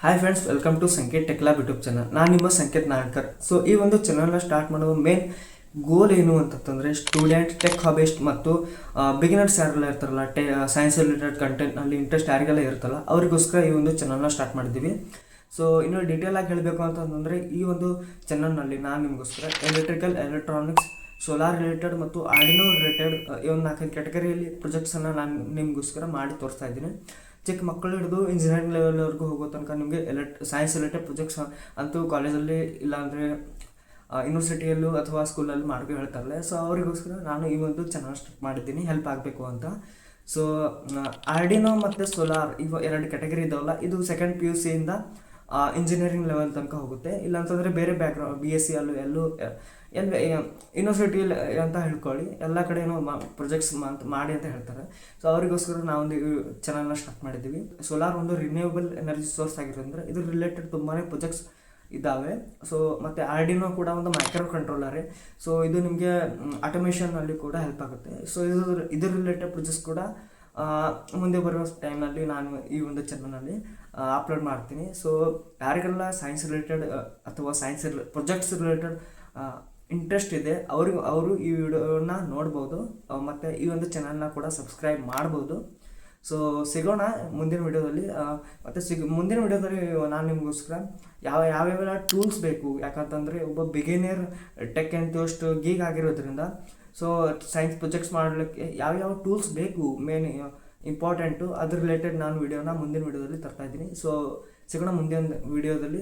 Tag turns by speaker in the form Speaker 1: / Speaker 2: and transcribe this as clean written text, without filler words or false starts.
Speaker 1: Hi friends, welcome to Sanket tech lab YouTube channel. ನಾನು ನಿಮ್ಮ ಸಂಕೇತ್ Nayakar. So ಈ ಒಂದು ಚಾನಲ್ನ ಸ್ಟಾರ್ಟ್ ಮಾಡುವ ಮೇನ್ ಗೋಲ್ ಏನು ಅಂತಂದರೆ, ಸ್ಟೂಡೆಂಟ್, ಟೆಕ್ ಹಾಬಿಸ್ಟ್ ಮತ್ತು ಬಿಗಿನರ್ಸ್ ಯಾರೆಲ್ಲ ಇರ್ತಾರಲ್ಲ, ಸೈನ್ಸ್ ರಿಲೇಟೆಡ್ ಕಂಟೆಂಟ್ನಲ್ಲಿ ಇಂಟ್ರೆಸ್ಟ್ ಯಾರಿಗೆಲ್ಲ ಇರುತ್ತಲ್ಲ ಅವರಿಗೋಸ್ಕರ ಈ ಒಂದು ಚಾನಲ್ನ ಸ್ಟಾರ್ಟ್ ಮಾಡಿದ್ದೀವಿ. ಸೊ ಇನ್ನು ಡೀಟೇಲ್ ಆಗಿ ಹೇಳಬೇಕು ಅಂತಂದರೆ, ಈ ಒಂದು ಚಾನಲ್ನಲ್ಲಿ ನಾನು ನಿಮಗೋಸ್ಕರ ಎಲೆಕ್ಟ್ರಿಕಲ್, ಎಲೆಕ್ಟ್ರಾನಿಕ್ಸ್, ಸೋಲಾರ್ ರಿಲೇಟೆಡ್ ಮತ್ತು ಆರ್ಡಿನೋ ರಿಲೇಟೆಡ್ ಈ ಒಂದು 4 ಕ್ಯಾಟಗರಿಯಲ್ಲಿ ಪ್ರಾಜೆಕ್ಟ್ಸನ್ನು ನಾನು ನಿಮಗೋಸ್ಕರ ಮಾಡಿ ತೋರಿಸ್ತಾ ಇದ್ದೀನಿ. ಚಿಕ್ಕ ಮಕ್ಕಳು ಹಿಡಿದು ಇಂಜಿನಿಯರಿಂಗ್ ಲೆವೆಲ್ವರೆಗೂ ಹೋಗೋ ತನಕ ನಿಮಗೆ ಸೈನ್ಸ್ ರಿಲೇಟೆಡ್ ಪ್ರಾಜೆಕ್ಟ್ಸ್ ಅಂತೂ ಕಾಲೇಜಲ್ಲಿ ಇಲ್ಲಾಂದರೆ ಯೂನಿವರ್ಸಿಟಿಯಲ್ಲೂ ಅಥವಾ ಸ್ಕೂಲಲ್ಲಿ ಮಾಡೋಕೆ ಹೇಳ್ತಾರಲ್ಲ. ಸೊ ಅವರಿಗೋಸ್ಕರ ನಾನು ಈ ಒಂದು ಚಾನಲ್ ಸ್ಟಾರ್ಟ್ ಮಾಡಿದ್ದೀನಿ, ಹೆಲ್ಪ್ ಆಗಬೇಕು ಅಂತ. ಸೊ ಆರ್ಡಿನೋ ಮತ್ತು ಸೋಲಾರ್ ಇವ 2 ಕ್ಯಾಟಗರಿ ಇದಾವಲ್ಲ, ಇದು ಸೆಕೆಂಡ್ PUC ಇಂದ ಇಂಜಿನಿಯರಿಂಗ್ ಲೆವೆಲ್ ತನಕ ಹೋಗುತ್ತೆ. ಇಲ್ಲಾಂತಂದರೆ ಬೇರೆ ಬ್ಯಾಕ್ಗ್ರೌಂಡ್ BSc ಎಲ್ಲ ಯೂನಿವರ್ಸಿಟಿಯಲ್ಲಿ ಅಂತ ಹೇಳ್ಕೊಳ್ಳಿ, ಎಲ್ಲ ಕಡೆಯೂ ಪ್ರೊಜೆಕ್ಟ್ಸ್ ಮಾಡಿ ಅಂತ ಹೇಳ್ತಾರೆ. ಸೊ ಅವರಿಗೋಸ್ಕರ ನಾವೊಂದು ಚಾನಲ್ನ ಸ್ಟಾರ್ಟ್ ಮಾಡಿದ್ದೀವಿ. ಸೋಲಾರ್ ಒಂದು ರಿನ್ಯೂವಬಲ್ ಎನರ್ಜಿ ಸೋರ್ಸ್ ಆಗಿರೋದ್ರಿಂದ ಇದ್ರ ರಿಲೇಟೆಡ್ ತುಂಬಾ ಪ್ರಾಜೆಕ್ಟ್ಸ್ ಇದ್ದಾವೆ. ಸೊ ಮತ್ತು ಆರ್ಡಿನೋ ಕೂಡ ಒಂದು ಮೈಕ್ರೋ ಕಂಟ್ರೋಲರೇ. ಸೊ ಇದು ನಿಮಗೆ ಆಟೋಮೇಷನಲ್ಲಿ ಕೂಡ ಹೆಲ್ಪ್ ಆಗುತ್ತೆ. ಸೊ ಇದ್ರ ರಿಲೇಟೆಡ್ ಪ್ರಾಜೆಕ್ಟ್ಸ್ ಕೂಡ ಮುಂದೆ ಬರುವ ಟೈಮ್ನಲ್ಲಿ ನಾನು ಈ ಒಂದು ಚಾನಲ್ನಲ್ಲಿ ಅಪ್ಲೋಡ್ ಮಾಡ್ತೀನಿ. ಸೊ ಯಾರಿಗೆಲ್ಲ ಸೈನ್ಸ್ ರಿಲೇಟೆಡ್ ಅಥವಾ ಸೈನ್ಸ್ ಪ್ರಾಜೆಕ್ಟ್ಸ್ ರಿಲೇಟೆಡ್ ಇಂಟ್ರೆಸ್ಟ್ ಇದೆ ಅವರು ಈ ವಿಡಿಯೋನ ನೋಡ್ಬೋದು, ಮತ್ತು ಈ ಒಂದು ಚಾನಲ್ನ ಕೂಡ ಸಬ್ಸ್ಕ್ರೈಬ್ ಮಾಡ್ಬೋದು. ಸೊ ಸಿಗೋಣ ಮುಂದಿನ ವಿಡಿಯೋದಲ್ಲಿ. ಮತ್ತು ಮುಂದಿನ ವಿಡಿಯೋದಲ್ಲಿ ನಾನು ನಿಮಗೋಸ್ಕರ ಯಾವ್ಯಾವ ಟೂಲ್ಸ್ ಬೇಕು, ಯಾಕಂತಂದರೆ ಒಬ್ಬ ಬಿಗಿನರ್ ಟೆಕ್ ಎಂಥೂಸ್ಟ್ ಗೀಗ್ ಆಗಿರೋದ್ರಿಂದ ಸೊ ಸೈನ್ಸ್ ಪ್ರಾಜೆಕ್ಟ್ಸ್ ಮಾಡಲಿಕ್ಕೆ ಯಾವ್ಯಾವ ಟೂಲ್ಸ್ ಬೇಕು ಮೇನ್ ಇಂಪಾರ್ಟೆಂಟು, ಅದ್ರ ರಿಲೇಟೆಡ್ ನಾನು ವಿಡಿಯೋನ ಮುಂದಿನ ವಿಡಿಯೋದಲ್ಲಿ ತರ್ತಾ ಇದ್ದೀನಿ. ಸೊ ಸಿಗೋಣ ಮುಂದಿನ ವಿಡಿಯೋದಲ್ಲಿ.